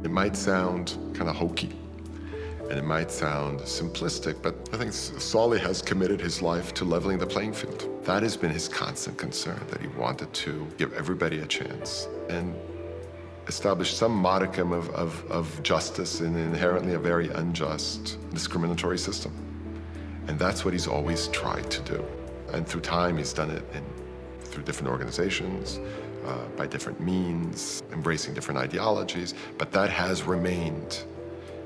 It might sound kind of hokey, and it might sound simplistic, but I think Saul has committed his life to leveling the playing field. That has been his constant concern, that he wanted to give everybody a chance and establish some modicum of justice in inherently a very unjust, discriminatory system. And that's what he's always tried to do. And through time, he's done it through different organizations, by different means, embracing different ideologies, but that has remained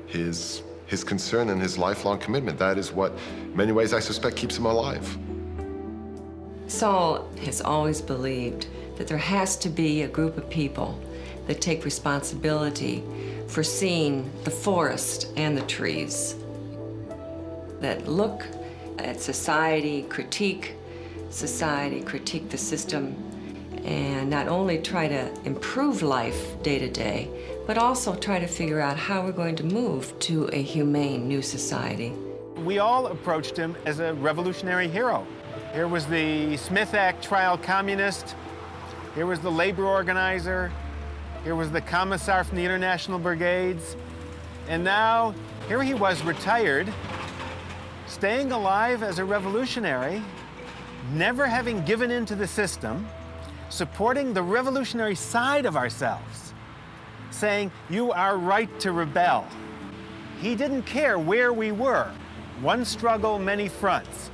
his concern and his lifelong commitment. That is what, in many ways, I suspect, keeps him alive. Saul has always believed that there has to be a group of people that take responsibility for seeing the forest and the trees, that look at society, critique the system, and not only try to improve life day to day, but also try to figure out how we're going to move to a humane new society. We all approached him as a revolutionary hero. Here was the Smith Act trial communist. Here was the labor organizer. Here was the commissar from the International Brigades. And now, here he was retired, staying alive as a revolutionary, never having given in to the system, supporting the revolutionary side of ourselves, saying, you are right to rebel. He didn't care where we were. One struggle, many fronts.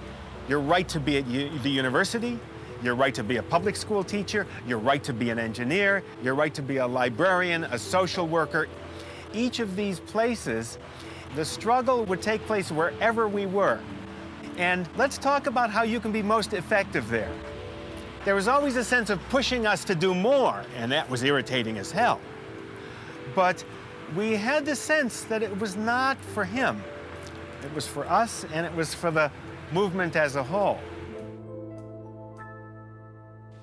Your right to be at the university, your right to be a public school teacher, your right to be an engineer, your right to be a librarian, a social worker. Each of these places, the struggle would take place wherever we were. And let's talk about how you can be most effective there. There was always a sense of pushing us to do more, and that was irritating as hell. But we had the sense that it was not for him. It was for us, and it was for the movement as a whole.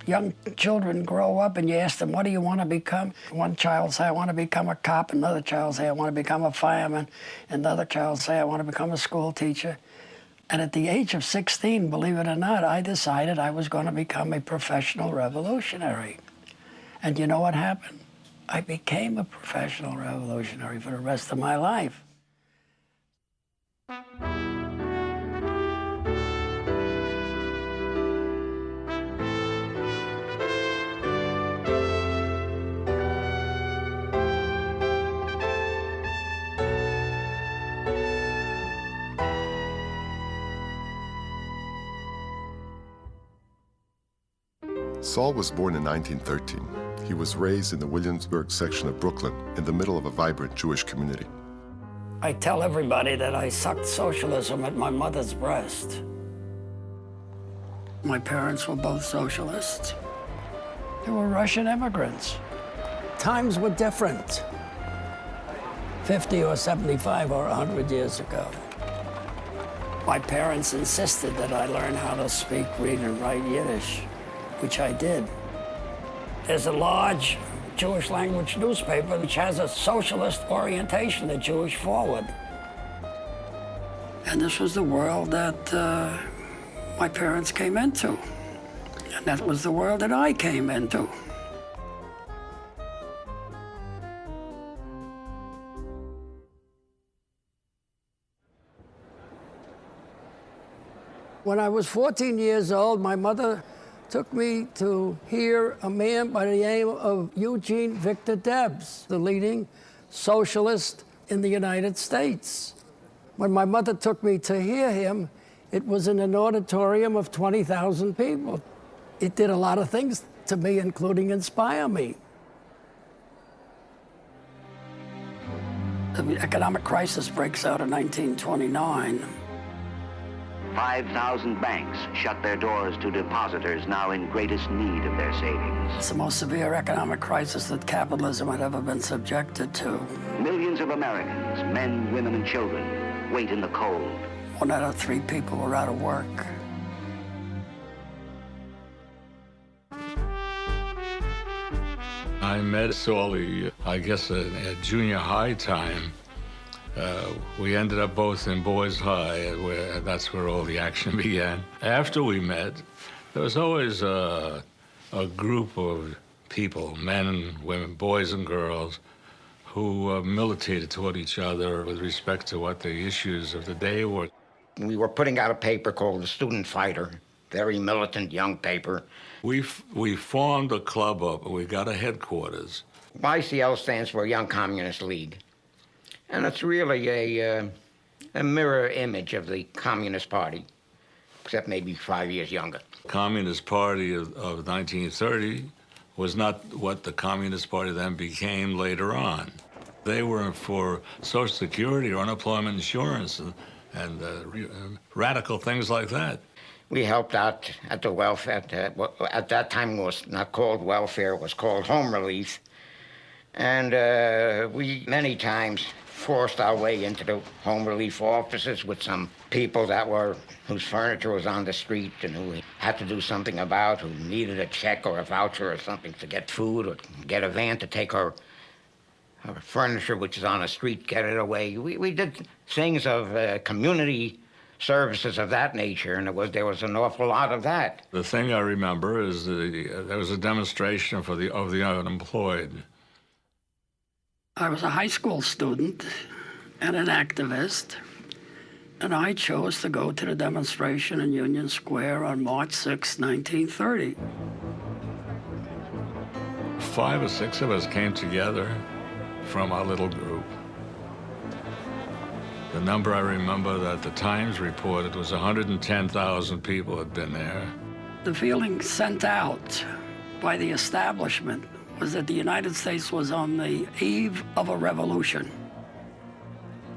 Young children grow up and you ask them, what do you want to become? One child say, I want to become a cop. Another child say, I want to become a fireman. Another child say, I want to become a school teacher. And at the age of 16, believe it or not, I decided I was going to become a professional revolutionary. And you know what happened? I became a professional revolutionary for the rest of my life. Saul was born in 1913. He was raised in the Williamsburg section of Brooklyn in the middle of a vibrant Jewish community. I tell everybody that I sucked socialism at my mother's breast. My parents were both socialists. They were Russian immigrants. Times were different 50 or 75 or 100 years ago. My parents insisted that I learn how to speak, read, and write Yiddish, which I did. There's a large Jewish language newspaper which has a socialist orientation, the Jewish Forward. And this was the world that my parents came into. And that was the world that I came into. When I was 14 years old, my mother took me to hear a man by the name of Eugene Victor Debs, the leading socialist in the United States. When my mother took me to hear him, it was in an auditorium of 20,000 people. It did a lot of things to me, including inspire me. The economic crisis breaks out in 1929. 5,000 banks shut their doors to depositors now in greatest need of their savings. It's the most severe economic crisis that capitalism had ever been subjected to. Millions of Americans, men, women, and children, wait in the cold. 1 out of 3 people were out of work. I met Saulie, I guess, at junior high time. We ended up both in Boys High, that's where all the action began. After we met, there was always a group of people, men and women, boys and girls, who militated toward each other with respect to what the issues of the day were. We were putting out a paper called The Student Fighter, very militant young paper. We formed a club up, we got a headquarters. YCL stands for Young Communist League. And it's really a mirror image of the Communist Party, except maybe 5 years younger. Communist Party of 1930 was not what the Communist Party then became later on. They were for Social Security or unemployment insurance and radical things like that. We helped out at the welfare. At that time it was not called welfare, it was called home relief. And we many times forced our way into the home relief offices with some people whose furniture was on the street and who had to do something about, who needed a check or a voucher or something to get food or get a van to take our furniture, which is on the street, get it away. We did things of community services of that nature, and there was an awful lot of that. The thing I remember is there was a demonstration of the unemployed. I was a high school student and an activist, and I chose to go to the demonstration in Union Square on March 6, 1930. 5 or 6 of us came together from our little group. The number I remember that the Times reported was 110,000 people had been there. The feeling sent out by the establishment was that the United States was on the eve of a revolution.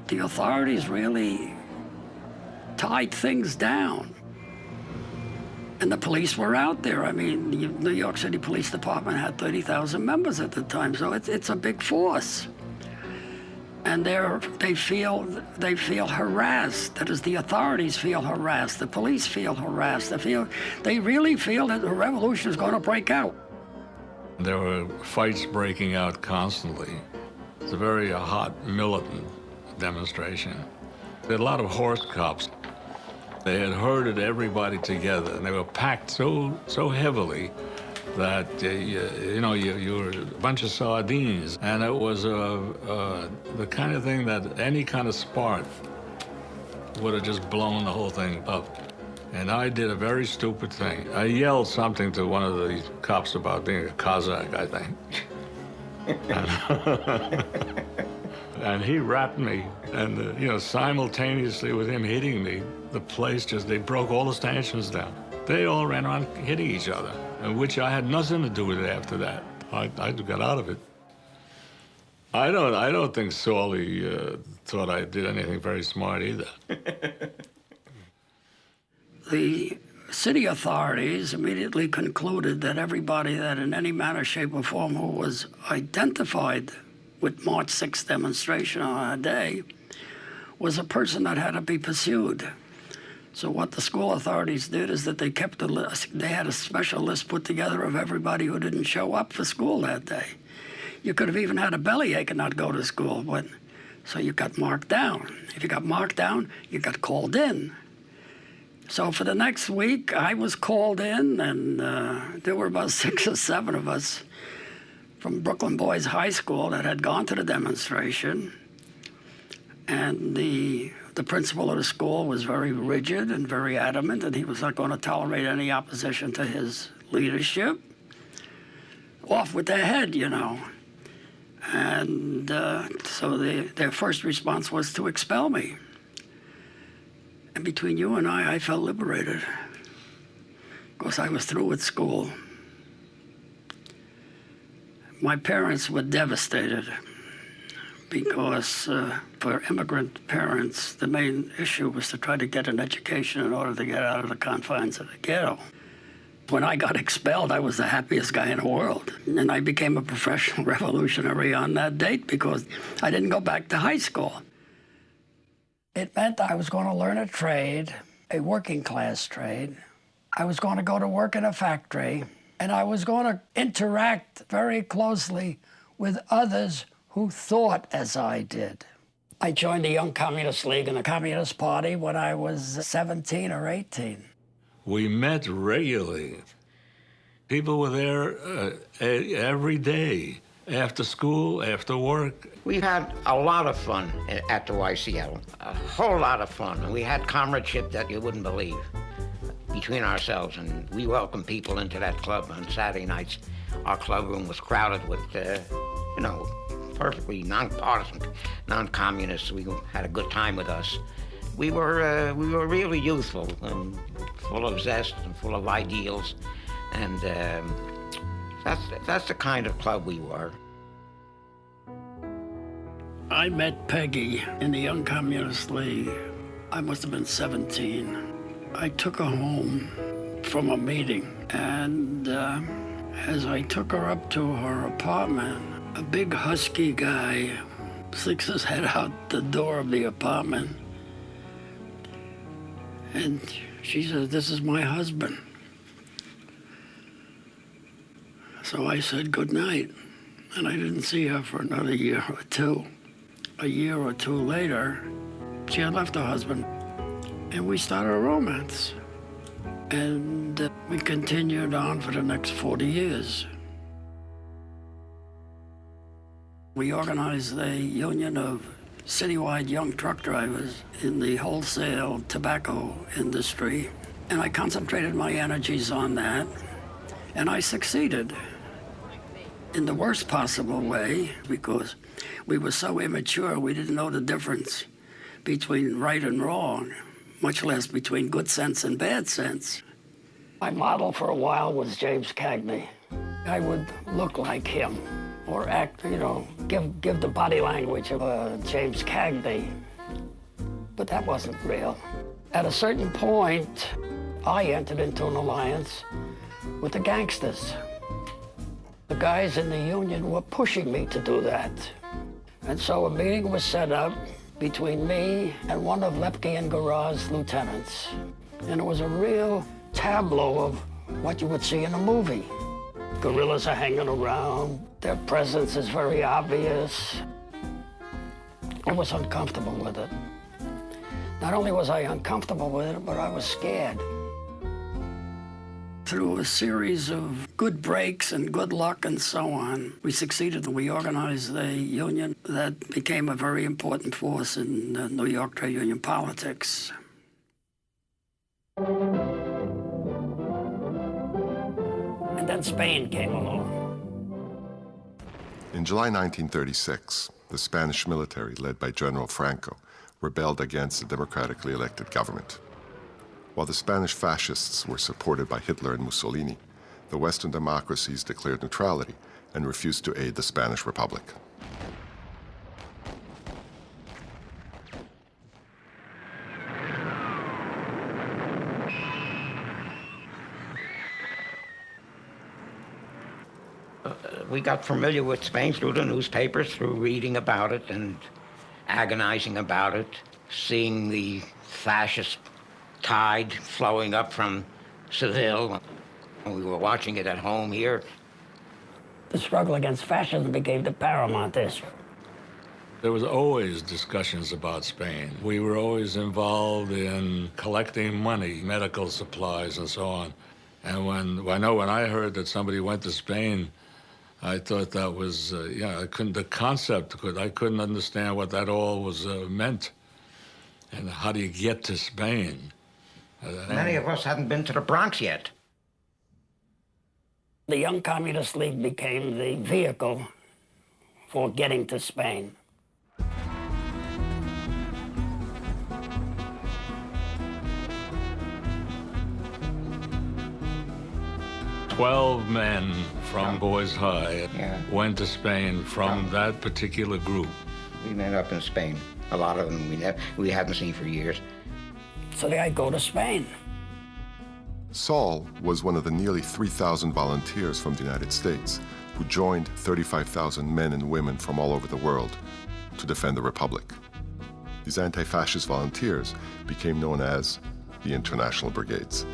The authorities really tied things down. And the police were out there. I mean, the New York City Police Department had 30,000 members at the time, so it's a big force. And they feel harassed. That is, the authorities feel harassed. The police feel harassed. They really feel that the revolution is going to break out. There were fights breaking out constantly. It's a very hot, militant demonstration. There were a lot of horse cops. They had herded everybody together, and they were packed so heavily that you were a bunch of sardines, and it was the kind of thing that any kind of spark would have just blown the whole thing up. And I did a very stupid thing. I yelled something to one of the cops about being a Cossack, I think. And he rapped me, and simultaneously with him hitting me, the place they broke all the stanchions down. They all ran around hitting each other, which I had nothing to do with it after that. I got out of it. I don't think Sawley thought I did anything very smart either. The city authorities immediately concluded that everybody that in any manner, shape, or form who was identified with March 6th demonstration on that day was a person that had to be pursued. So what the school authorities did is that they kept a list. They had a special list put together of everybody who didn't show up for school that day. You could have even had a bellyache and not go to school, so you got marked down. If you got marked down, you got called in. So for the next week, I was called in, and there were about 6 or 7 of us from Brooklyn Boys High School that had gone to the demonstration. And the principal of the school was very rigid and very adamant that he was not going to tolerate any opposition to his leadership. Off with their head, And so their first response was to expel me. And between you and I felt liberated, because I was through with school. My parents were devastated, because for immigrant parents, the main issue was to try to get an education in order to get out of the confines of the ghetto. When I got expelled, I was the happiest guy in the world. And I became a professional revolutionary on that date because I didn't go back to high school. It meant I was going to learn a trade, a working class trade. I was going to go to work in a factory, and I was going to interact very closely with others who thought as I did. I joined the Young Communist League and the Communist Party when I was 17 or 18. We met regularly. People were there every day, after school, after work. We had a lot of fun at the YCL, a whole lot of fun. And we had comradeship that you wouldn't believe between ourselves, and we welcomed people into that club on Saturday nights. Our club room was crowded with, perfectly non-partisan, non-communists. We had a good time with us. We were really youthful and full of zest and full of ideals, and that's the kind of club we were. I met Peggy in the Young Communist League. I must have been 17. I took her home from a meeting, and as I took her up to her apartment, a big husky guy sticks his head out the door of the apartment, and she says, "This is my husband." So I said good night, and I didn't see her for another year or two. A year or two later, she had left her husband, and we started a romance. And we continued on for the next 40 years. We organized a union of citywide young truck drivers in the wholesale tobacco industry, and I concentrated my energies on that, and I succeeded in the worst possible way, because we were so immature, we didn't know the difference between right and wrong, much less between good sense and bad sense. My model for a while was James Cagney. I would look like him, or act, give the body language of James Cagney. But that wasn't real. At a certain point, I entered into an alliance with the gangsters. The guys in the union were pushing me to do that. And so a meeting was set up between me and one of Lepke and Garra's lieutenants. And it was a real tableau of what you would see in a movie. Guerrillas are hanging around. Their presence is very obvious. I was uncomfortable with it. Not only was I uncomfortable with it, but I was scared. Through a series of good breaks and good luck and so on, we succeeded and we organized a union that became a very important force in New York trade union politics. And then Spain came along. In July 1936, the Spanish military, led by General Franco, rebelled against the democratically elected government. While the Spanish fascists were supported by Hitler and Mussolini, the Western democracies declared neutrality and refused to aid the Spanish Republic. We got familiar with Spain through the newspapers, through reading about it and agonizing about it, seeing the fascist tide flowing up from Seville. We were watching it at home here. The struggle against fascism became the paramount issue. There was always discussions about Spain. We were always involved in collecting money, medical supplies, and so on. And when I heard that somebody went to Spain, I thought that was, I couldn't understand what that all was meant. And how do you get to Spain? Many of us hadn't been to the Bronx yet. The Young Communist League became the vehicle for getting to Spain. "12 men from Boys High Yeah. went to Spain from that particular group." We met up in Spain. A lot of them we hadn't seen for years. So I'd go to Spain. Saul was one of the nearly 3,000 volunteers from the United States who joined 35,000 men and women from all over the world to defend the Republic. These anti-fascist volunteers became known as the International Brigades.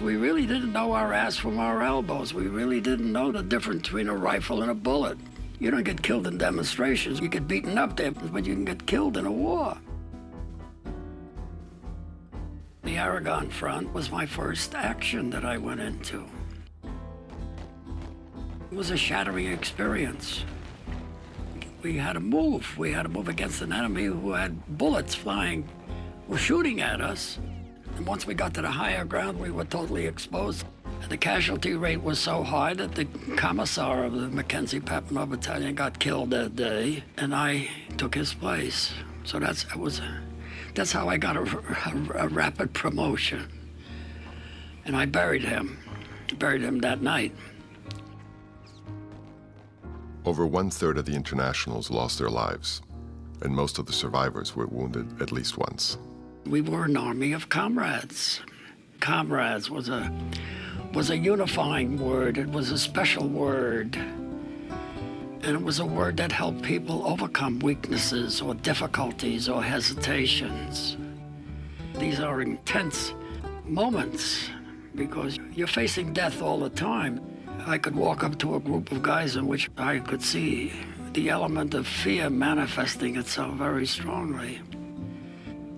We really didn't know our ass from our elbows. We really didn't know the difference between a rifle and a bullet. You don't get killed in demonstrations. You get beaten up there, but you can get killed in a war. The the Aragon Front was my first action that I went into. It was a shattering experience. We had to move. We had to move against an enemy who had bullets flying, were shooting at us. And once we got to the higher ground, we were totally exposed. And the casualty rate was so high that the commissar of the Mackenzie Papineau Battalion got killed that day, and I took his place. So that's how I got a rapid promotion. And I buried him that night. Over 1/3 of the internationals lost their lives, and most of the survivors were wounded at least once. We were an army of comrades. Comrades was a unifying word. It was a special word. And it was a word that helped people overcome weaknesses or difficulties or hesitations. These are intense moments because you're facing death all the time. I could walk up to a group of guys in which I could see the element of fear manifesting itself very strongly.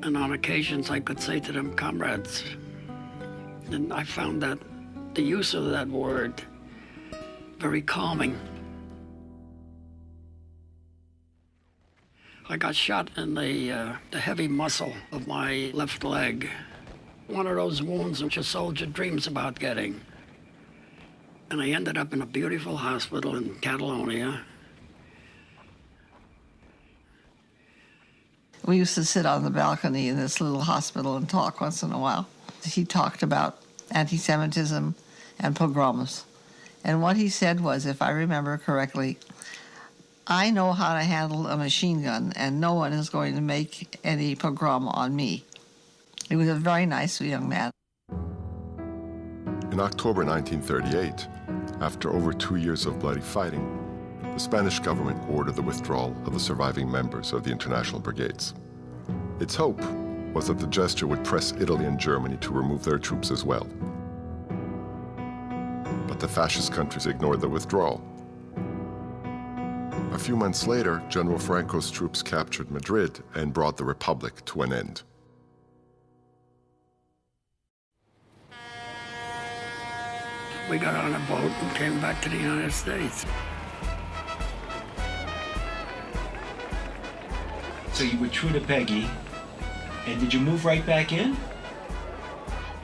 And on occasions I could say to them, comrades. And I found that the use of that word very calming. I got shot in the heavy muscle of my left leg. One of those wounds which a soldier dreams about getting. And I ended up in a beautiful hospital in Catalonia. We used to sit on the balcony in this little hospital and talk once in a while. He talked about anti-Semitism and pogroms. And what he said was, if I remember correctly, I know how to handle a machine gun and no one is going to make any pogrom on me. He was a very nice young man. In October 1938, after over 2 years of bloody fighting, the Spanish government ordered the withdrawal of the surviving members of the international brigades. Its hope was that the gesture would press Italy and Germany to remove their troops as well. But the fascist countries ignored the withdrawal. A few months later, General Franco's troops captured Madrid and brought the Republic to an end. We got on a boat and came back to the United States. So you were true to Peggy, and did you move right back in?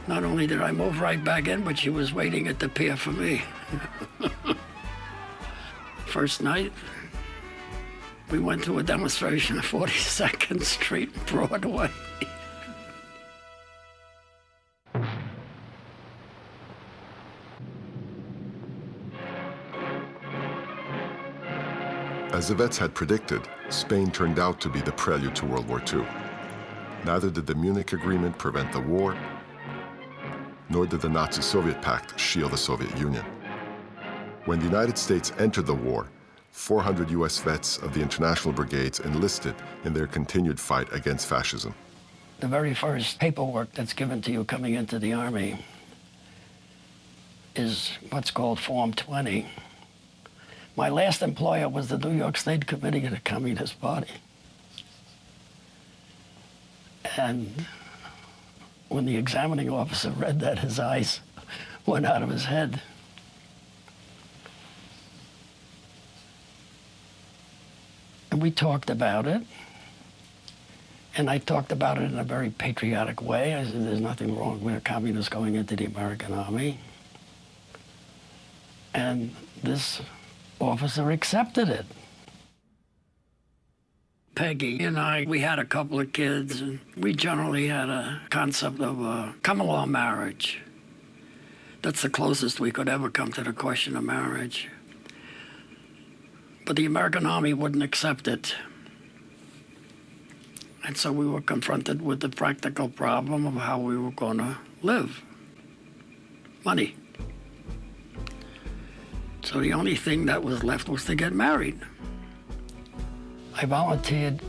Not only did I move right back in, but she was waiting at the pier for me. First night, we went to a demonstration at 42nd Street, Broadway. As the vets had predicted, Spain turned out to be the prelude to World War II. Neither did the Munich Agreement prevent the war, nor did the Nazi-Soviet Pact shield the Soviet Union. When the United States entered the war, 400 U.S. vets of the international brigades enlisted in their continued fight against fascism. The very first paperwork that's given to you coming into the Army is what's called Form 20. My last employer was the New York State Committee of the Communist Party. And when the examining officer read that, his eyes went out of his head. And we talked about it. And I talked about it in a very patriotic way. I said, there's nothing wrong with a communist going into the American Army. And this officer accepted it. Peggy and I, we had a couple of kids, and we generally had a concept of a common law marriage. That's the closest we could ever come to the question of marriage. But the American Army wouldn't accept it. And so we were confronted with the practical problem of how we were going to live. Money. So the only thing that was left was to get married. I volunteered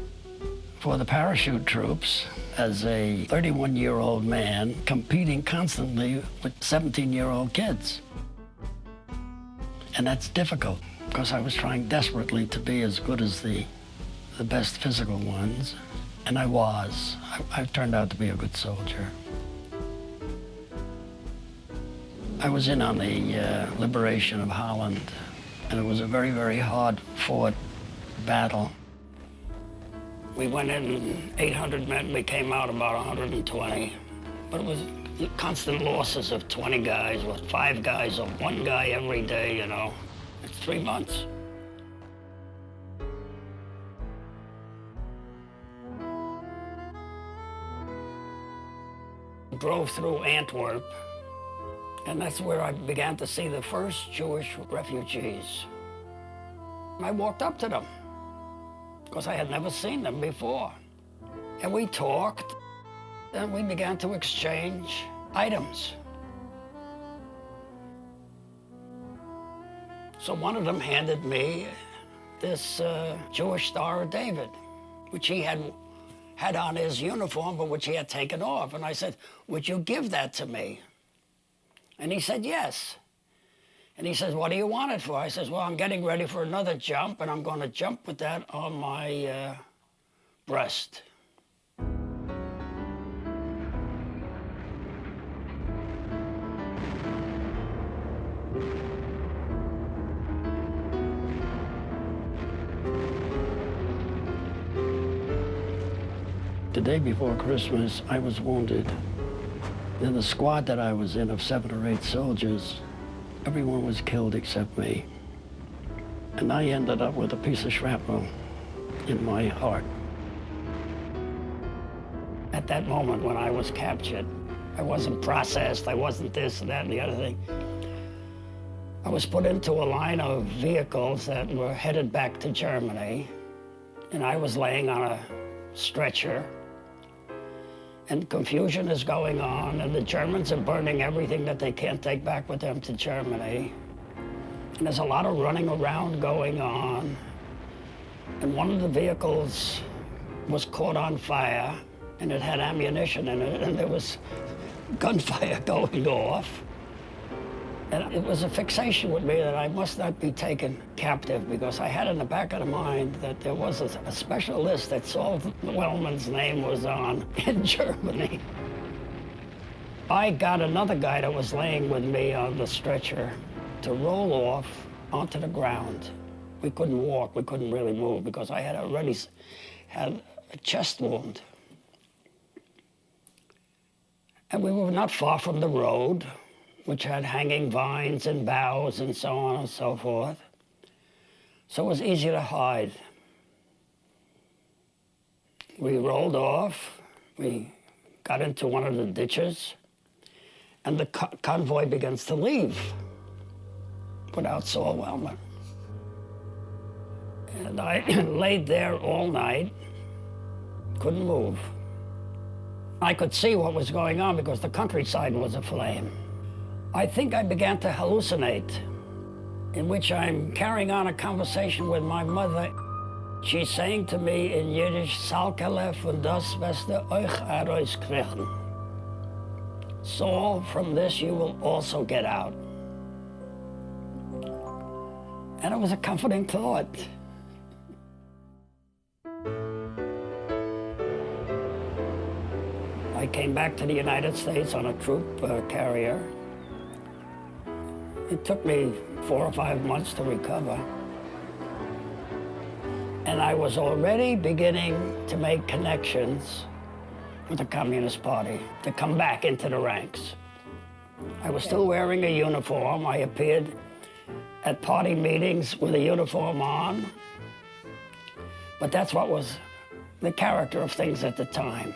for the parachute troops as a 31-year-old man competing constantly with 17-year-old kids. And that's difficult because I was trying desperately to be as good as the best physical ones. And I was. I turned out to be a good soldier. I was in on the liberation of Holland, and it was a very, very hard-fought battle. We went in 800 men, we came out about 120, but it was constant losses of 20 guys, or 5 guys, or 1 guy every day, you know. It's 3 months. Drove through Antwerp, and that's where I began to see the first Jewish refugees. I walked up to them, because I had never seen them before. And we talked, and we began to exchange items. So one of them handed me this Jewish Star of David, which he had on his uniform, but which he had taken off. And I said, "Would you give that to me?" And he said, "Yes." And he says, "What do you want it for?" I says, "Well, I'm getting ready for another jump, and I'm going to jump with that on my breast." The day before Christmas, I was wounded. In the squad that I was in of 7 or 8 soldiers, everyone was killed except me. And I ended up with a piece of shrapnel in my heart. At that moment when I was captured, I wasn't processed, I wasn't this and that and the other thing. I was put into a line of vehicles that were headed back to Germany, and I was laying on a stretcher. And confusion is going on, and the Germans are burning everything that they can't take back with them to Germany. And there's a lot of running around going on. And one of the vehicles was caught on fire, and it had ammunition in it, and there was gunfire going off. And it was a fixation with me that I must not be taken captive, because I had in the back of the mind that there was a special list that Saul Wellman's name was on in Germany. I got another guy that was laying with me on the stretcher to roll off onto the ground. We couldn't walk, we couldn't really move, because I had already had a chest wound. And we were not far from the road, which had hanging vines and boughs and so on and so forth. So it was easy to hide. We rolled off, we got into one of the ditches, and the convoy begins to leave without Saul Wellman. And I laid there all night, couldn't move. I could see what was going on because the countryside was aflame. I think I began to hallucinate, in which I'm carrying on a conversation with my mother. She's saying to me in Yiddish, "Salkele von das wirst euch herauskriegen." Saul, from this you will also get out. And it was a comforting thought. I came back to the United States on a troop carrier. It took me 4 or 5 months to recover. And I was already beginning to make connections with the Communist Party, to come back into the ranks. I was still wearing a uniform. I appeared at party meetings with a uniform on. But that's what was the character of things at the time.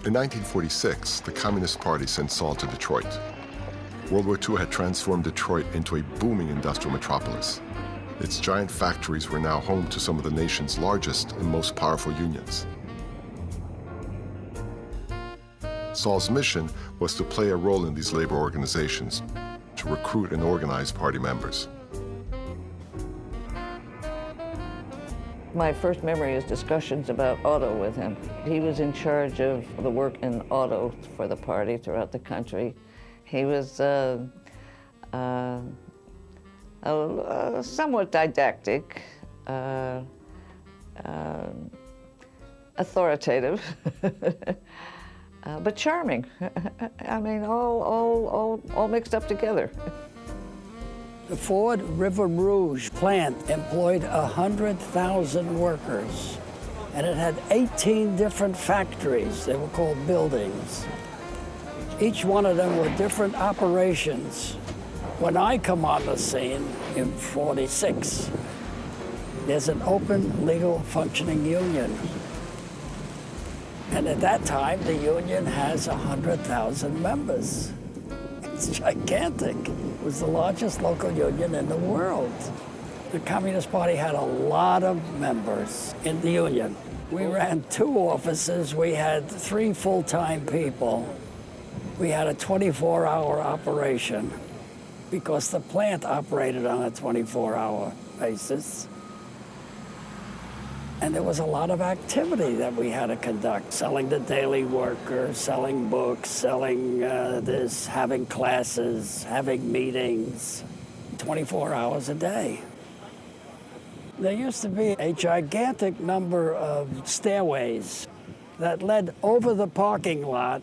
In 1946, the Communist Party sent Saul to Detroit. World War II had transformed Detroit into a booming industrial metropolis. Its giant factories were now home to some of the nation's largest and most powerful unions. Saul's mission was to play a role in these labor organizations, to recruit and organize party members. My first memory is discussions about auto with him. He was in charge of the work in auto for the party throughout the country. He was somewhat didactic, authoritative, but charming. I mean, all mixed up together. The Ford River Rouge plant employed 100,000 workers, and it had 18 different factories. They were called buildings. Each one of them were different operations. When I come on the scene in '46, there's an open, legal, functioning union. And at that time, the union has 100,000 members. It's gigantic. It was the largest local union in the world. The Communist Party had a lot of members in the union. We ran 2 offices. We had 3 full-time people. We had a 24-hour operation because the plant operated on a 24-hour basis. And there was a lot of activity that we had to conduct, selling the Daily Worker, selling books, selling this, having classes, having meetings, 24 hours a day. There used to be a gigantic number of stairways that led over the parking lot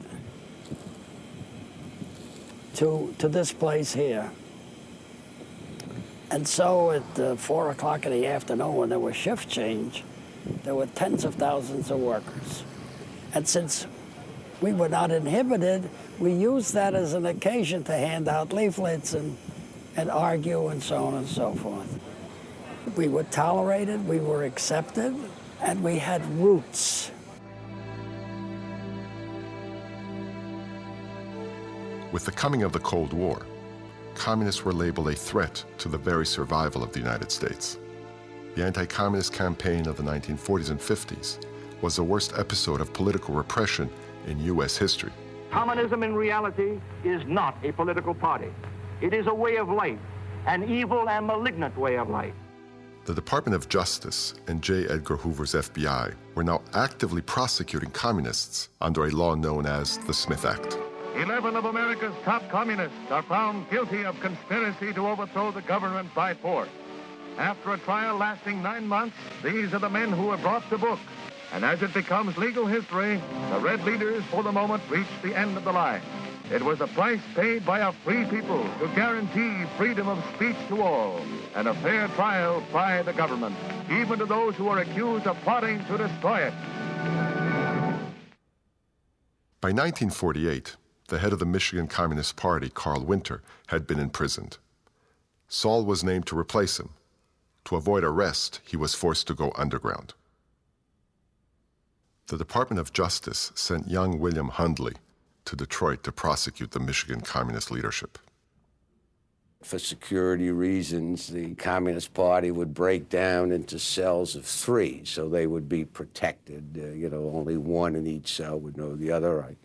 to this place here. And so at 4 o'clock in the afternoon, when there was shift change, there were tens of thousands of workers. And since we were not inhibited, we used that as an occasion to hand out leaflets and argue and so on and so forth. We were tolerated, we were accepted, and we had roots. With the coming of the Cold War, communists were labeled a threat to the very survival of the United States. The anti-communist campaign of the 1940s and 50s was the worst episode of political repression in U.S. history. Communism in reality is not a political party. It is a way of life, an evil and malignant way of life. The Department of Justice and J. Edgar Hoover's FBI were now actively prosecuting communists under a law known as the Smith Act. 11 of America's top communists are found guilty of conspiracy to overthrow the government by force. After a trial lasting 9 months, these are the men who were brought to book. And as it becomes legal history, the Red leaders for the moment reach the end of the line. It was a price paid by a free people to guarantee freedom of speech to all and a fair trial by the government, even to those who are accused of plotting to destroy it. By 1948, the head of the Michigan Communist Party, Carl Winter, had been imprisoned. Saul was named to replace him. To avoid arrest, he was forced to go underground. The Department of Justice sent young William Hundley to Detroit to prosecute the Michigan Communist leadership. For security reasons, the Communist Party would break down into cells of 3, so they would be protected. Only one in each cell would know the other.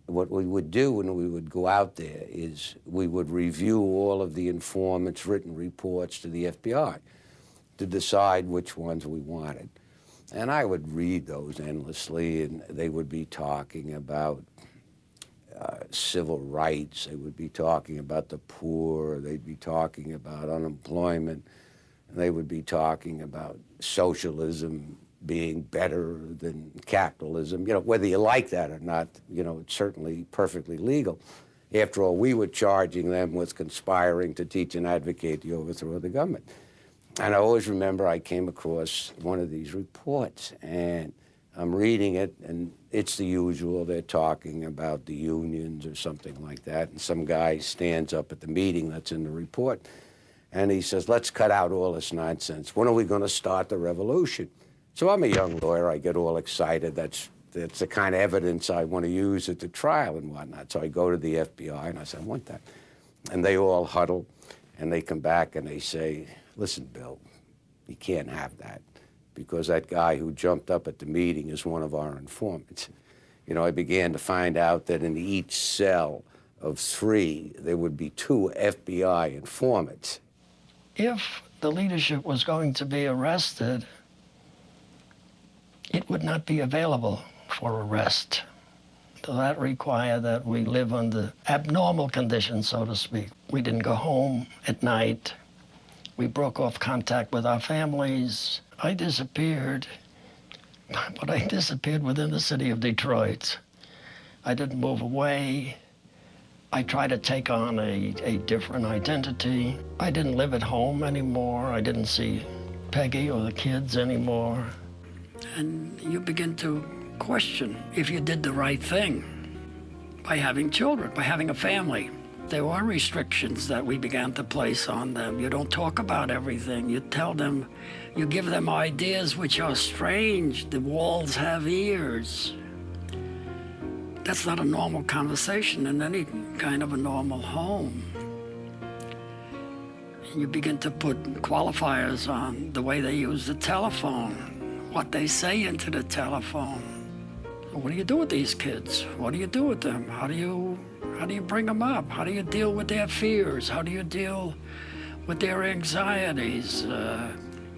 What we would do when we would go out there is we would review all of the informants' written reports to the FBI to decide which ones we wanted. And I would read those endlessly, and they would be talking about civil rights, they would be talking about the poor, they'd be talking about unemployment, and they would be talking about socialism being better than capitalism. Whether you like that or not, it's certainly perfectly legal. After all, we were charging them with conspiring to teach and advocate the overthrow of the government. And I always remember I came across one of these reports, and I'm reading it, and it's the usual. They're talking about the unions or something like that, and some guy stands up at the meeting that's in the report, and he says, let's cut out all this nonsense. When are we going to start the revolution? So I'm a young lawyer. I get all excited. That's the kind of evidence I want to use at the trial and whatnot. So I go to the FBI, and I say, I want that. And they all huddle, and they come back, and they say, listen, Bill, you can't have that, because that guy who jumped up at the meeting is one of our informants. I began to find out that in each cell of 3, there would be 2 FBI informants. If the leadership was going to be arrested, it would not be available for arrest. That required that we live under abnormal conditions, so to speak. We didn't go home at night. We broke off contact with our families. I disappeared, but I disappeared within the city of Detroit. I didn't move away. I tried to take on a different identity. I didn't live at home anymore. I didn't see Peggy or the kids anymore. And you begin to question if you did the right thing by having children, by having a family. There were restrictions that we began to place on them. You don't talk about everything. You tell them, you give them ideas which are strange. The walls have ears. That's not a normal conversation in any kind of a normal home. You begin to put qualifiers on the way they use the telephone, what they say into the telephone. What do you do with these kids? What do you do with them? How do you bring them up? How do you deal with their fears? How do you deal with their anxieties?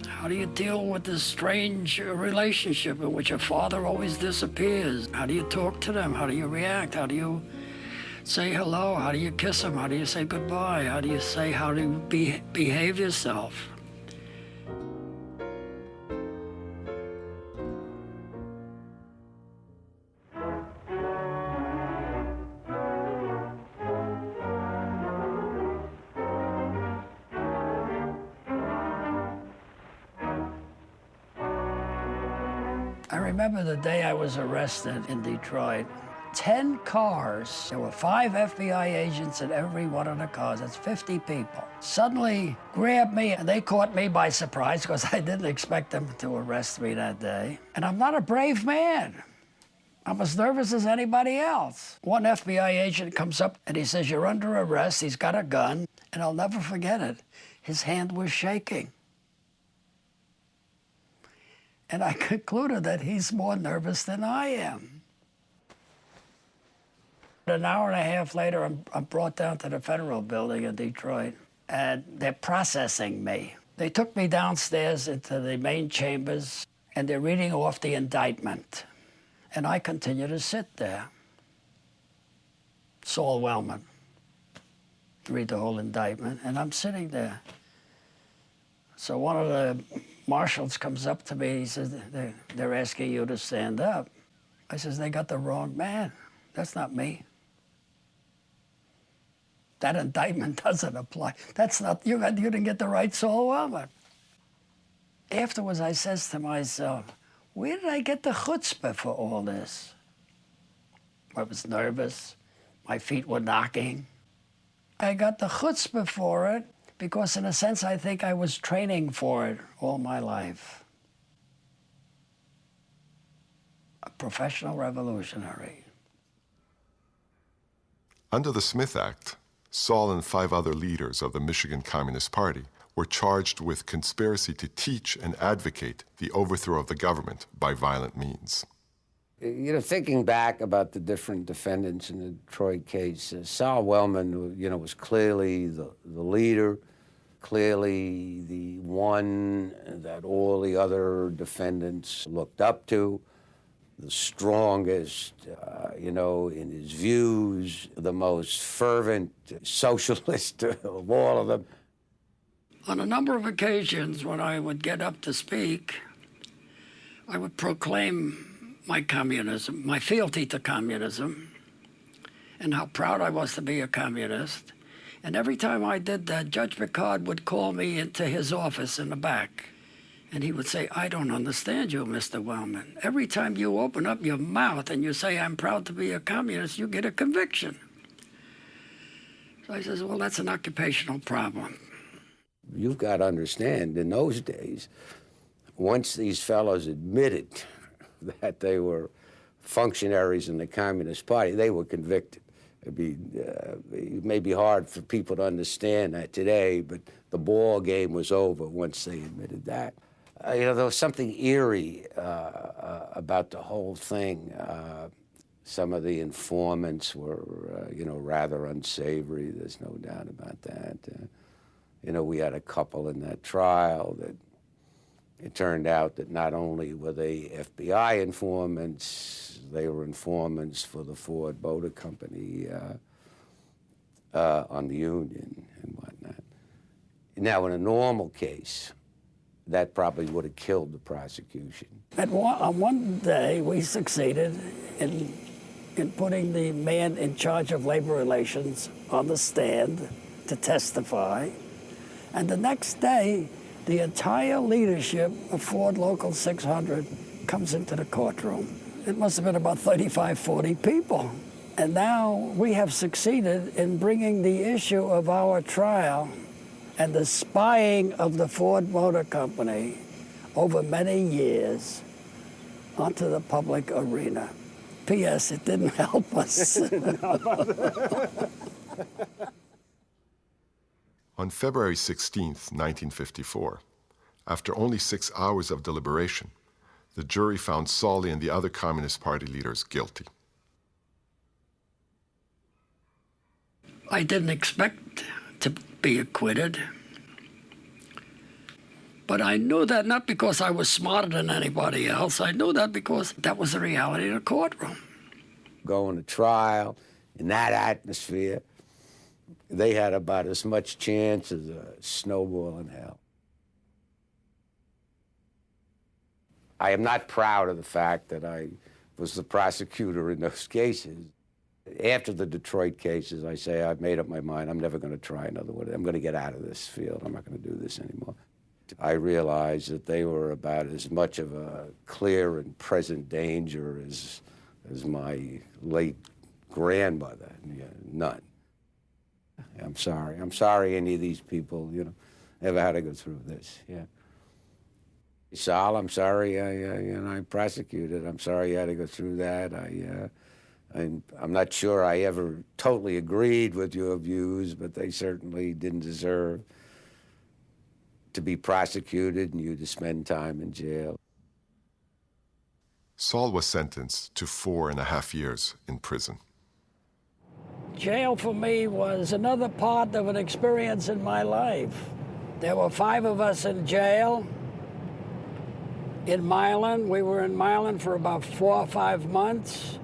How do you deal with this strange relationship in which a father always disappears? How do you talk to them? How do you react? How do you say hello? How do you kiss them? How do you say goodbye? How do you behave yourself? I remember the day I was arrested in Detroit. 10 cars. There were 5 FBI agents in every one of the cars. That's 50 people. Suddenly grabbed me, and they caught me by surprise because I didn't expect them to arrest me that day. And I'm not a brave man. I'm as nervous as anybody else. One FBI agent comes up and he says, "You're under arrest." He's got a gun, and I'll never forget it. His hand was shaking. And I concluded that he's more nervous than I am. An hour and a half later, I'm brought down to the federal building in Detroit, and they're processing me. They took me downstairs into the main chambers, and they're reading off the indictment. And I continue to sit there. Saul Wellman. Read the whole indictment, and I'm sitting there. So one of the marshals comes up to me, he says, they're asking you to stand up. I says, they got the wrong man. That's not me. That indictment doesn't apply. That's not, you didn't get the right Saul Wellman. Afterwards, I says to myself, where did I get the chutzpah for all this? I was nervous. My feet were knocking. I got the chutzpah for it because, in a sense, I think I was training for it all my life. A professional revolutionary. Under the Smith Act, Saul and 5 other leaders of the Michigan Communist Party were charged with conspiracy to teach and advocate the overthrow of the government by violent means. You know, thinking back about the different defendants in the Detroit case, Saul Wellman, you know, was clearly the leader, clearly the one that all the other defendants looked up to, the strongest, you know, in his views, the most fervent socialist of all of them. On a number of occasions when I would get up to speak, I would proclaim my communism, my fealty to communism, and how proud I was to be a communist. And every time I did that, Judge Picard would call me into his office in the back. And he would say, I don't understand you, Mr. Wellman. Every time you open up your mouth and you say, I'm proud to be a communist, you get a conviction. So I says, well, that's an occupational problem. You've got to understand, in those days, once these fellows admitted that they were functionaries in the Communist Party, they were convicted. It may be hard for people to understand that today, but the ball game was over once they admitted that. You know, there was something eerie about the whole thing. Some of the informants were, you know, rather unsavory. There's no doubt about that. You know, we had a couple in that trial that it turned out that not only were they FBI informants, They were informants for the Ford Motor Company on the Union and whatnot. Now, in a normal case, that probably would have killed the prosecution. On one day, we succeeded in putting the man in charge of labor relations on the stand to testify. And the next day, the entire leadership of Ford Local 600 comes into the courtroom. It must have been about 35, 40 people. And now we have succeeded in bringing the issue of our trial and the spying of the Ford Motor Company over many years onto the public arena. P.S. It didn't help us. On February 16th, 1954, after only 6 hours of deliberation, the jury found Saul and the other Communist Party leaders guilty. I didn't expect to be acquitted, but I knew that not because I was smarter than anybody else. I knew that because that was the reality of the courtroom. Going to trial in that atmosphere, they had about as much chance as a snowball in hell. I am not proud of the fact that I was the prosecutor in those cases. After the Detroit cases, I say, I've made up my mind. I'm never going to try another one. I'm going to get out of this field. I'm not going to do this anymore. I realized that they were about as much of a clear and present danger as my late grandmother. Yeah, none. I'm sorry. I'm sorry any of these people, ever had to go through this. Yeah. Saul, I'm sorry I prosecuted. I'm sorry you had to go through that. I'm not sure I ever totally agreed with your views, but they certainly didn't deserve to be prosecuted and you to spend time in jail. Saul was sentenced to 4.5 years in prison. Jail for me was another part of an experience in my life. There were 5 of us in jail in Milan. We were in Milan for about 4 or 5 months.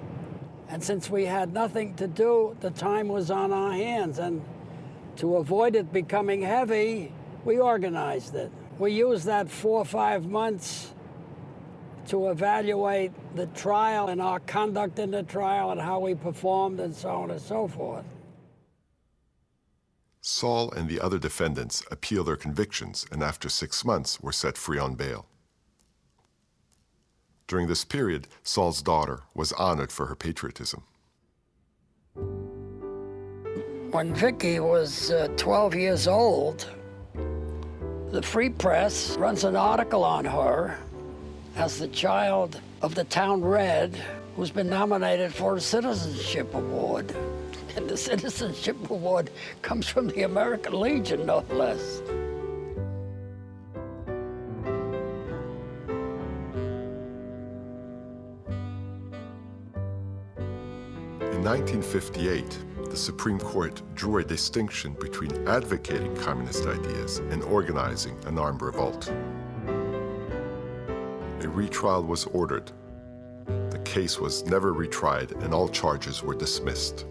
And since we had nothing to do, the time was on our hands. And to avoid it becoming heavy, we organized it. We used that 4 or 5 months to evaluate the trial and our conduct in the trial and how we performed and so on and so forth. Saul and the other defendants appealed their convictions and after 6 months were set free on bail. During this period, Saul's daughter was honored for her patriotism. When Vicky was 12 years old, the Free Press runs an article on her as the child of the town Red, who's been nominated for a Citizenship Award. And the Citizenship Award comes from the American Legion, no less. In 1958, the Supreme Court drew a distinction between advocating communist ideas and organizing an armed revolt. A retrial was ordered. The case was never retried and all charges were dismissed.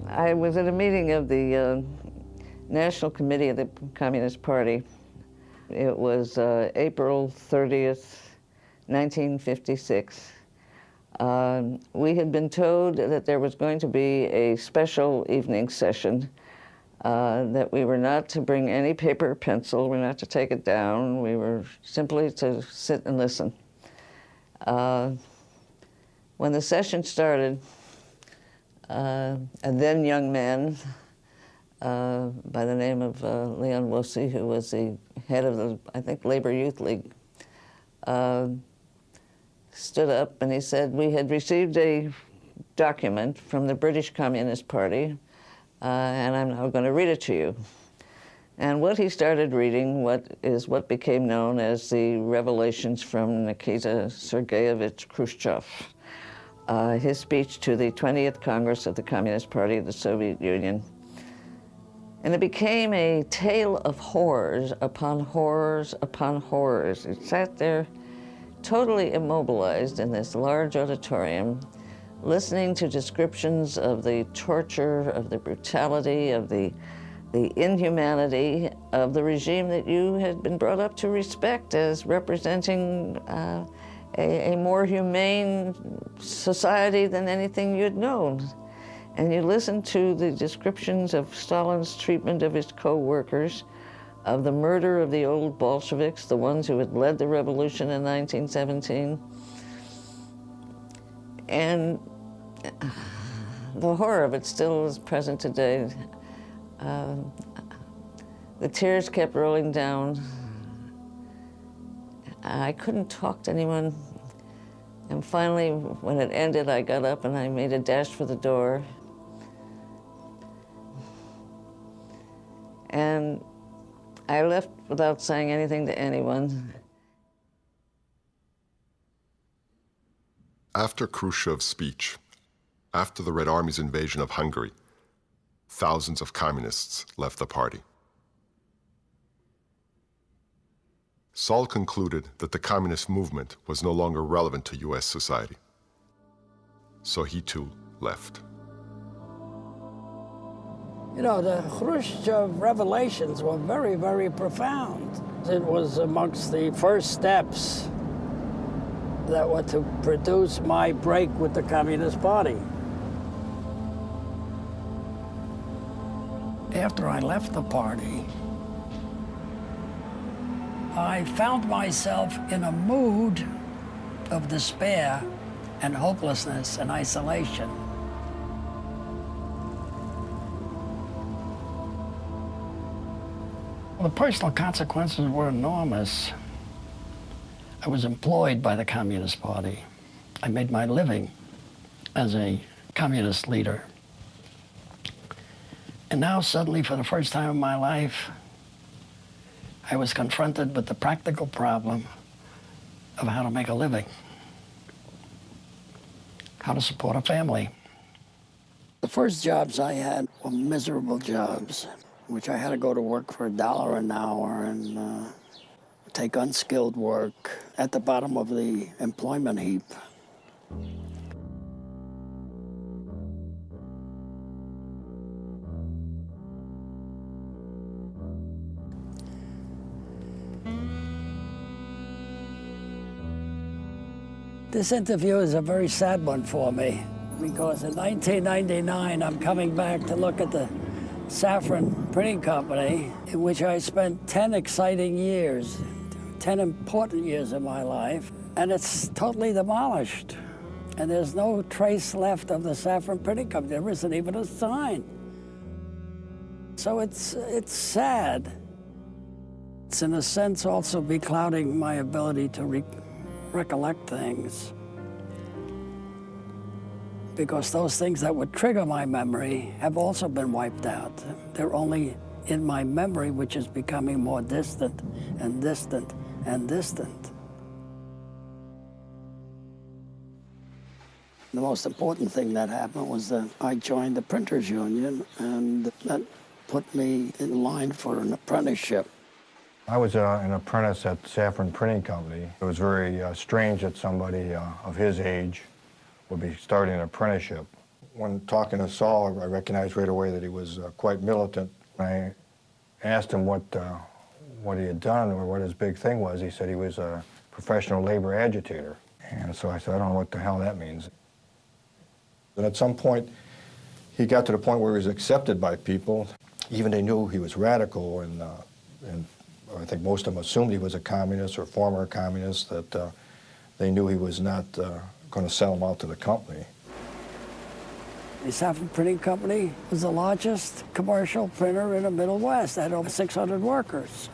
I was at a meeting of the National Committee of the Communist Party. It was April 30th, 1956. We had been told that there was going to be a special evening session, that we were not to bring any paper or pencil, we were not to take it down, we were simply to sit and listen. When the session started, a then young man by the name of Leon Wosi, who was the head of the, I think, Labor Youth League, stood up and he said, we had received a document from the British Communist Party, and I'm now going to read it to you. And what he started reading what became known as the Revelations from Nikita Sergeyevich Khrushchev, his speech to the 20th Congress of the Communist Party of the Soviet Union. And it became a tale of horrors upon horrors upon horrors. He sat there totally immobilized in this large auditorium, listening to descriptions of the torture, of the brutality, of the inhumanity of the regime that you had been brought up to respect as representing a more humane society than anything you'd known. And you listen to the descriptions of Stalin's treatment of his co-workers, of the murder of the old Bolsheviks, the ones who had led the revolution in 1917. And the horror of it still is present today. The tears kept rolling down. I couldn't talk to anyone. And finally, when it ended, I got up and I made a dash for the door. And I left without saying anything to anyone. After Khrushchev's speech, after the Red Army's invasion of Hungary, thousands of communists left the party. Saul concluded that the communist movement was no longer relevant to U.S. society. So he too left. You know, the Khrushchev revelations were very, very profound. It was amongst the first steps that were to produce my break with the Communist Party. After I left the party, I found myself in a mood of despair and hopelessness and isolation. The personal consequences were enormous. I was employed by the Communist Party. I made my living as a communist leader. And now suddenly, for the first time in my life, I was confronted with the practical problem of how to make a living, how to support a family. The first jobs I had were miserable jobs, which I had to go to work for $1 an hour and take unskilled work at the bottom of the employment heap. This interview is a very sad one for me, because in 1999, I'm coming back to look at the Saffron Printing Company, in which I spent 10 exciting years, 10 important years of my life, and it's totally demolished. And there's no trace left of the Saffron Printing Company. There isn't even a sign. So it's sad. It's in a sense also beclouding my ability to recollect things, because those things that would trigger my memory have also been wiped out. They're only in my memory, which is becoming more distant and distant and distant. The most important thing that happened was that I joined the Printers Union, and that put me in line for an apprenticeship. I was an apprentice at Saffron Printing Company. It was very strange that somebody of his age would be starting an apprenticeship. When talking to Saul, I recognized right away that he was quite militant. I asked him what he had done or what his big thing was. He said he was a professional labor agitator. And so I said, I don't know what the hell that means. And at some point, he got to the point where he was accepted by people. Even they knew he was radical, and I think most of them assumed he was a communist or former communist, that they knew he was not going to sell them out to the company. The Saffron Printing Company was the largest commercial printer in the Middle West. It had over 600 workers.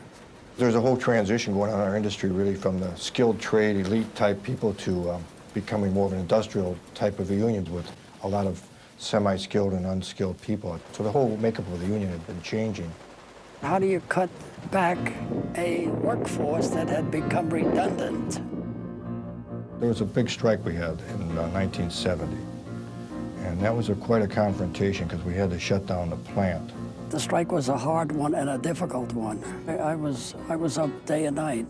There's a whole transition going on in our industry, really, from the skilled trade, elite type people to becoming more of an industrial type of unions with a lot of semi-skilled and unskilled people. So the whole makeup of the union had been changing. How do you cut back a workforce that had become redundant? There was a big strike we had in 1970, and that was quite a confrontation because we had to shut down the plant. The strike was a hard one and a difficult one. I was up day and night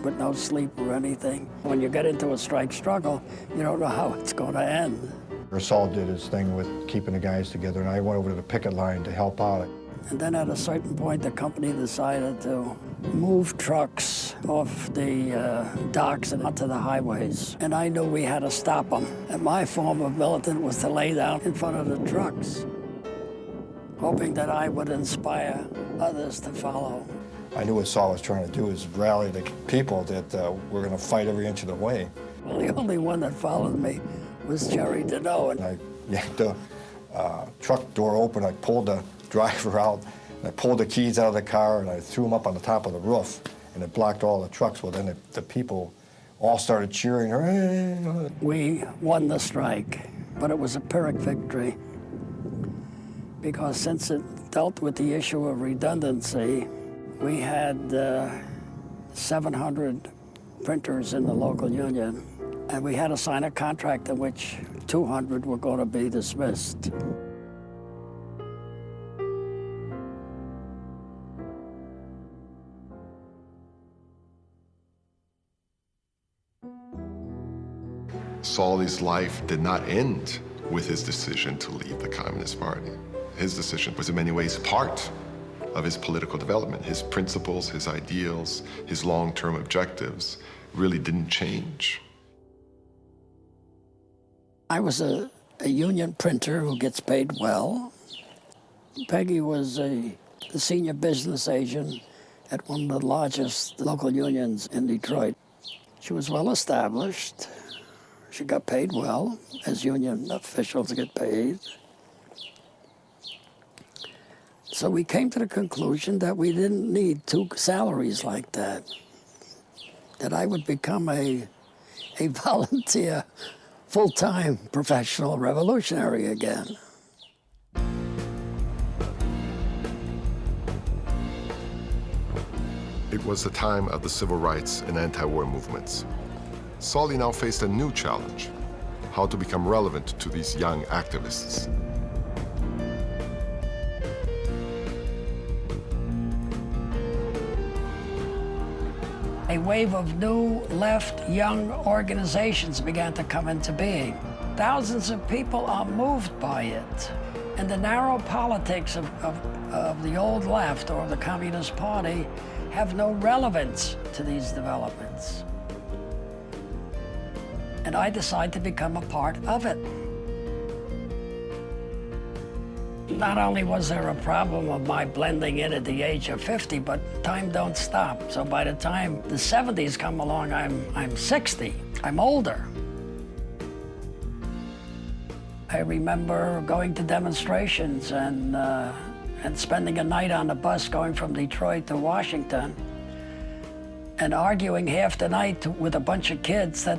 with no sleep or anything. When you get into a strike struggle, you don't know how it's going to end. Saul did his thing with keeping the guys together, and I went over to the picket line to help out. And then at a certain point, the company decided to move trucks off the docks and onto the highways. And I knew we had to stop them. And my form of militant was to lay down in front of the trucks, hoping that I would inspire others to follow. I knew what Saul was trying to do is rally the people that were going to fight every inch of the way. Well, the only one that followed me was Jerry Deneau. And I yanked the truck door open, I pulled the driver out, and I pulled the keys out of the car, and I threw them up on the top of the roof, and it blocked all the trucks. Well, then the people all started cheering. Hooray! We won the strike, but it was a Pyrrhic victory, because since it dealt with the issue of redundancy, we had 700 printers in the local union, and we had to sign a contract in which 200 were going to be dismissed. Saul's life did not end with his decision to leave the Communist Party. His decision was in many ways part of his political development. His principles, his ideals, his long-term objectives really didn't change. I was a union printer who gets paid well. Peggy was the senior business agent at one of the largest local unions in Detroit. She was well established. She got paid well, as union officials get paid. So we came to the conclusion that we didn't need two salaries like that, that I would become a volunteer, full-time professional revolutionary again. It was the time of the civil rights and anti-war movements. Saul now faced a new challenge: how to become relevant to these young activists. A wave of new left young organizations began to come into being. Thousands of people are moved by it. And the narrow politics of the old left or the Communist Party have no relevance to these developments. And I decided to become a part of it. Not only was there a problem of my blending in at the age of 50, but time don't stop. So by the time the 70s come along, I'm 60. I'm older. I remember going to demonstrations and spending a night on the bus going from Detroit to Washington and arguing half the night with a bunch of kids that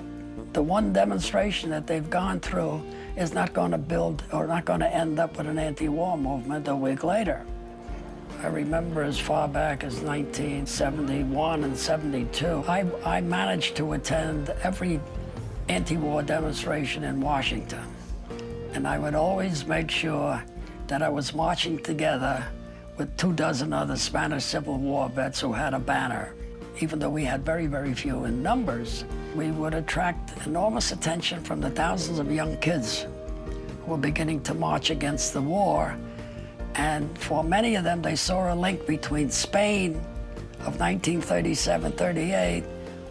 the one demonstration that they've gone through is not going to build or not going to end up with an anti-war movement a week later. I remember as far back as 1971 and 72, I managed to attend every anti-war demonstration in Washington. And I would always make sure that I was marching together with 24 other Spanish Civil War vets who had a banner. Even though we had very, very few in numbers, we would attract enormous attention from the thousands of young kids who were beginning to march against the war. And for many of them, they saw a link between Spain of 1937-38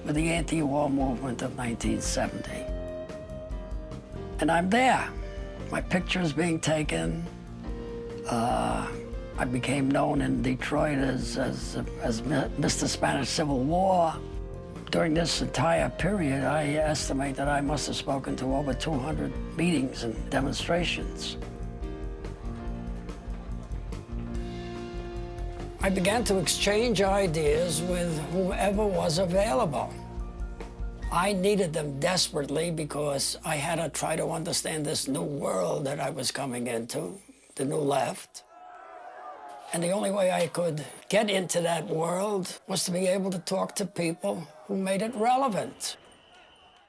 with the anti-war movement of 1970. And I'm there. My picture is being taken. I became known in Detroit as Mr. Spanish Civil War. During this entire period, I estimate that I must have spoken to over 200 meetings and demonstrations. I began to exchange ideas with whoever was available. I needed them desperately because I had to try to understand this new world that I was coming into, the new left. And the only way I could get into that world was to be able to talk to people who made it relevant.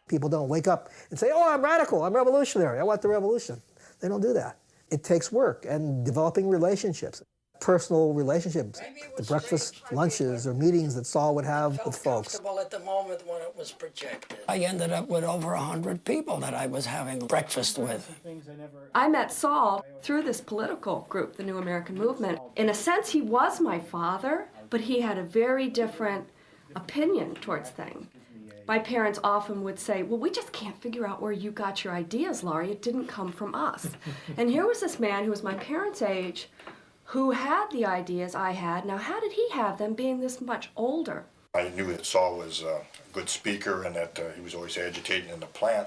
People don't wake up and say, oh, I'm radical, I'm revolutionary, I want the revolution. They don't do that. It takes work and developing relationships, personal relationships, the breakfast lunches or meetings that Saul would have with folks. At the moment when it was projected. I ended up with over 100 people that I was having breakfast with. I met Saul through this political group, the New American Movement. In a sense, he was my father, but he had a very different opinion towards things. My parents often would say, well, we just can't figure out where you got your ideas, Laurie. It didn't come from us. And here was this man who was my parents' age who had the ideas I had. Now, how did he have them being this much older? I knew that Saul was a good speaker and that he was always agitating in the plant.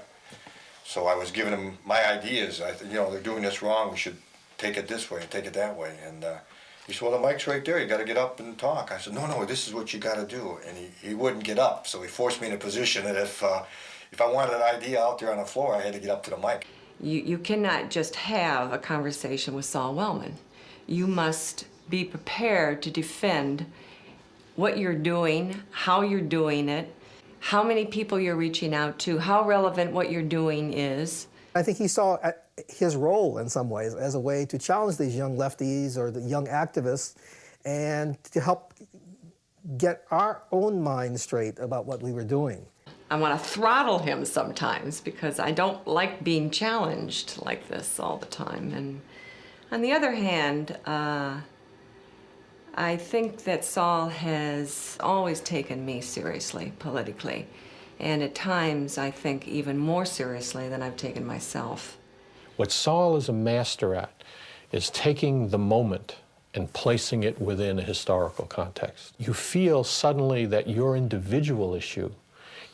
So I was giving him my ideas. I said, you know, they're doing this wrong. We should take it this way and take it that way. And he said, well, the mic's right there. You got to get up and talk. I said, no, this is what you got to do. And he wouldn't get up. So he forced me in a position that if I wanted an idea out there on the floor, I had to get up to the mic. You cannot just have a conversation with Saul Wellman. You must be prepared to defend what you're doing, how you're doing it, how many people you're reaching out to, how relevant what you're doing is. I think he saw his role in some ways as a way to challenge these young lefties or the young activists and to help get our own mind straight about what we were doing. I want to throttle him sometimes because I don't like being challenged like this all the time. And on the other hand, I think that Saul has always taken me seriously politically, and at times I think even more seriously than I've taken myself. What Saul is a master at is taking the moment and placing it within a historical context. You feel suddenly that your individual issue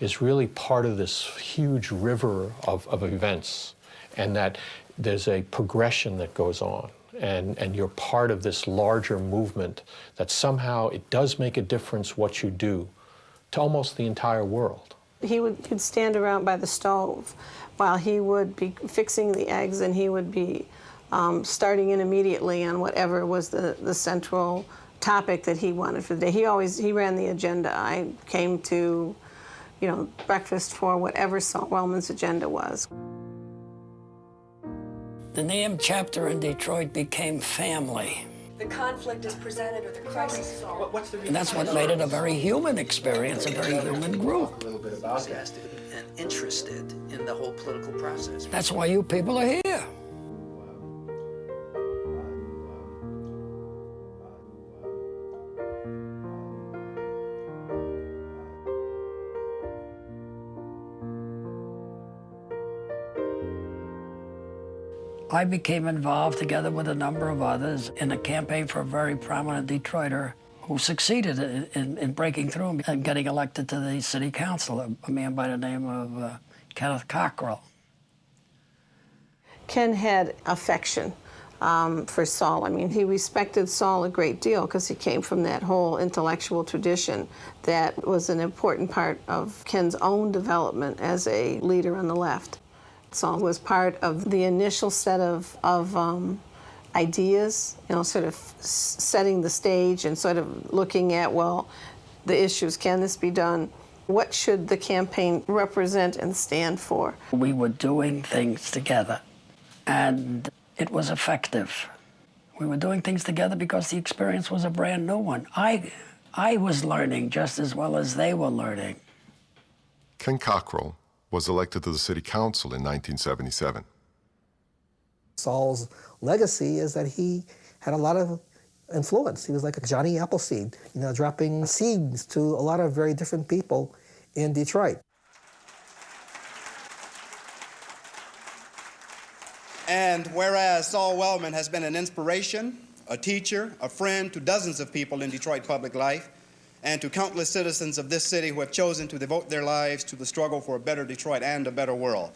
is really part of this huge river of events, and that there's a progression that goes on. And you're part of this larger movement that somehow it does make a difference what you do to almost the entire world. He'd stand around by the stove while he would be fixing the eggs, and he would be starting in immediately on whatever was the central topic that he wanted for the day. He ran the agenda. I came to, breakfast for whatever Saul Wellman's agenda was. The NAM chapter in Detroit became family. The conflict is presented or the crisis. And that's what made it a very human experience, a very human group. A little bit about that. And interested in the whole political process. That's why you people are here. I became involved, together with a number of others, in a campaign for a very prominent Detroiter who succeeded in breaking through and getting elected to the city council, a man by the name of Kenneth Cockrell. Ken had affection for Saul. I mean, he respected Saul a great deal because he came from that whole intellectual tradition that was an important part of Ken's own development as a leader on the left. Saul was part of the initial set of ideas, sort of setting the stage and sort of looking at, well, the issues, can this be done? What should the campaign represent and stand for? We were doing things together, and it was effective. We were doing things together because the experience was a brand new one. I was learning just as well as they were learning. Ken Cockrell was elected to the city council in 1977. Saul's legacy is that he had a lot of influence. He was like a Johnny Appleseed, dropping seeds to a lot of very different people in Detroit. And whereas Saul Wellman has been an inspiration, a teacher, a friend to dozens of people in Detroit public life, and to countless citizens of this city who have chosen to devote their lives to the struggle for a better Detroit and a better world.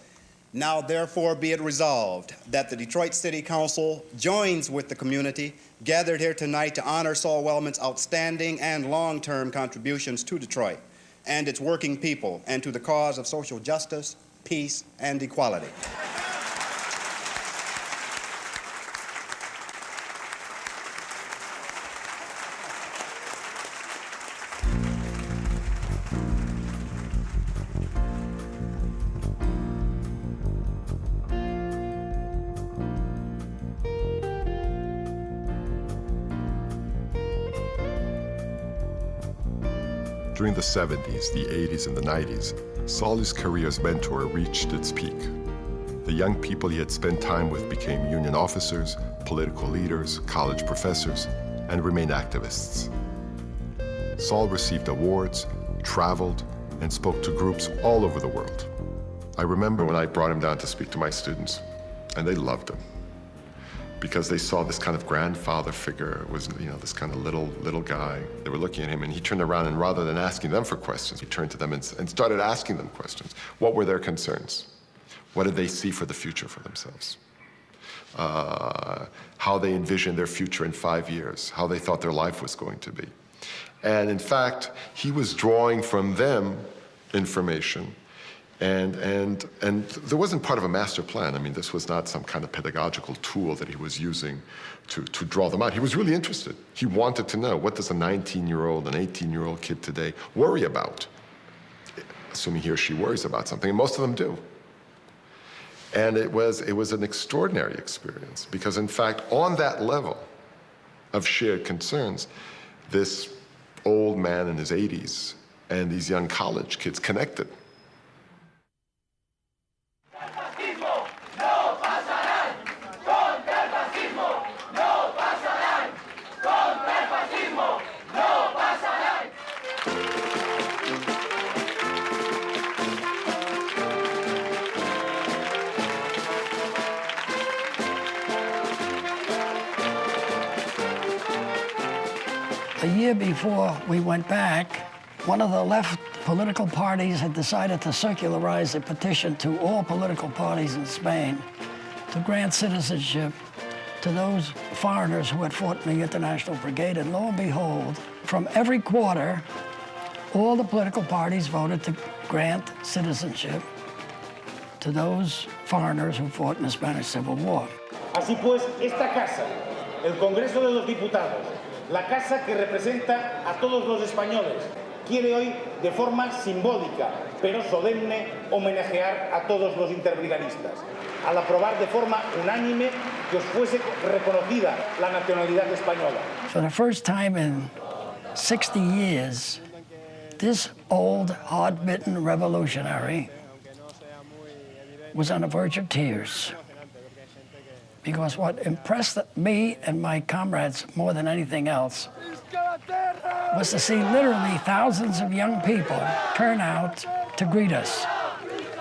Now, therefore, be it resolved that the Detroit City Council joins with the community gathered here tonight to honor Saul Wellman's outstanding and long-term contributions to Detroit and its working people and to the cause of social justice, peace, and equality. During the 70s, the 80s, and the 90s, Saul's career as mentor reached its peak. The young people he had spent time with became union officers, political leaders, college professors, and remained activists. Saul received awards, traveled, and spoke to groups all over the world. I remember when I brought him down to speak to my students, and they loved him because they saw this kind of grandfather figure, was, this kind of little guy. They were looking at him, and he turned around, and rather than asking them for questions, he turned to them and started asking them questions. What were their concerns? What did they see for the future for themselves? How they envisioned their future in 5 years, how they thought their life was going to be. And in fact, he was drawing from them information, and there wasn't part of a master plan. I mean, this was not some kind of pedagogical tool that he was using to draw them out. He was really interested. He wanted to know, what does a 19-year-old, an 18-year-old kid today worry about? Assuming he or she worries about something, and most of them do. And it was an extraordinary experience because, in fact, on that level of shared concerns, this old man in his 80s and these young college kids connected. A year before we went back, one of the left political parties had decided to circularize a petition to all political parties in Spain to grant citizenship to those foreigners who had fought in the International Brigade. And lo and behold, from every quarter, all the political parties voted to grant citizenship to those foreigners who fought in the Spanish Civil War. Así pues, esta casa, el Congreso de los Diputados, la casa que representa a todos los españoles, quiere hoy, de forma simbólica, pero solemne, homenajear a todos los interbrigadistas, al aprobar de forma unánime que os fuese reconocida la nacionalidad española. For the first time in 60 years, this old, hard-bitten revolutionary was on the verge of tears. Because what impressed me and my comrades more than anything else was to see literally thousands of young people turn out to greet us.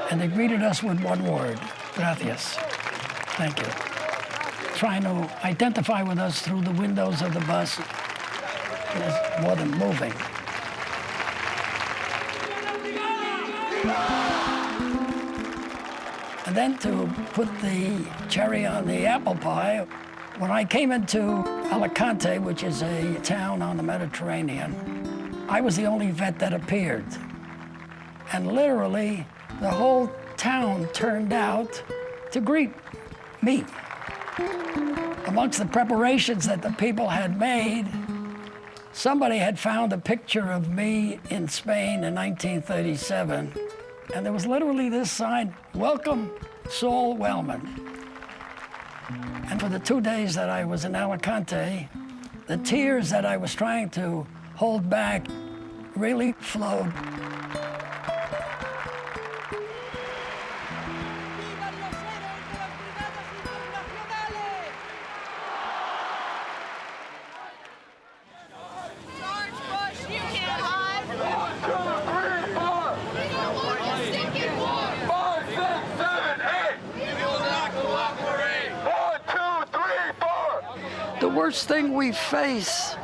And they greeted us with one word: gracias. Thank you. Trying to identify with us through the windows of the bus was more than moving. And then to put the cherry on the apple pie, when I came into Alicante, which is a town on the Mediterranean, I was the only vet that appeared. And literally, the whole town turned out to greet me. Amongst the preparations that the people had made, somebody had found a picture of me in Spain in 1937. And there was literally this sign: "Welcome, Saul Wellman." And for the 2 days that I was in Alicante, the tears that I was trying to hold back really flowed. The worst thing we face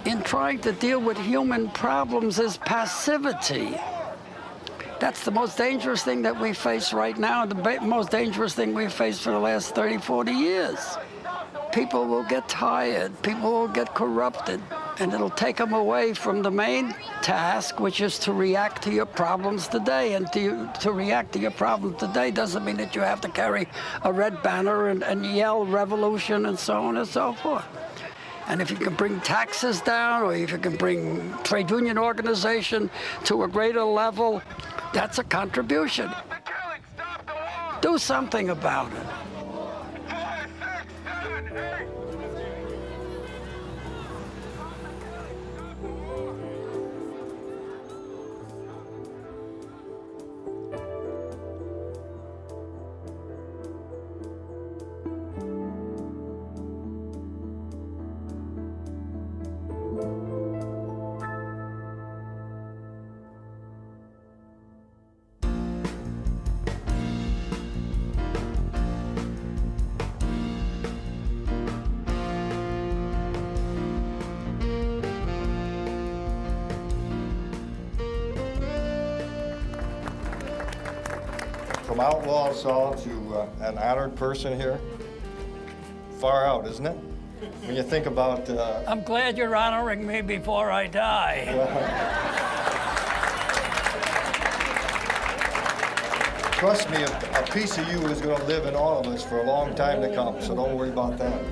in trying to deal with human problems is passivity. That's the most dangerous thing that we face right now, and the most dangerous thing we've faced for the last 30, 40 years. People will get tired, people will get corrupted, and it'll take them away from the main task, which is to react to your problems today. And to react to your problems today doesn't mean that you have to carry a red banner and yell revolution and so on and so forth. And if you can bring taxes down, or if you can bring trade union organization to a greater level, that's a contribution. Do something about it. from outlaw Saul to an honored person here. Far out, isn't it? When you think about... I'm glad you're honoring me before I die. Trust me, a piece of you is going to live in all of us for a long time to come, so don't worry about that.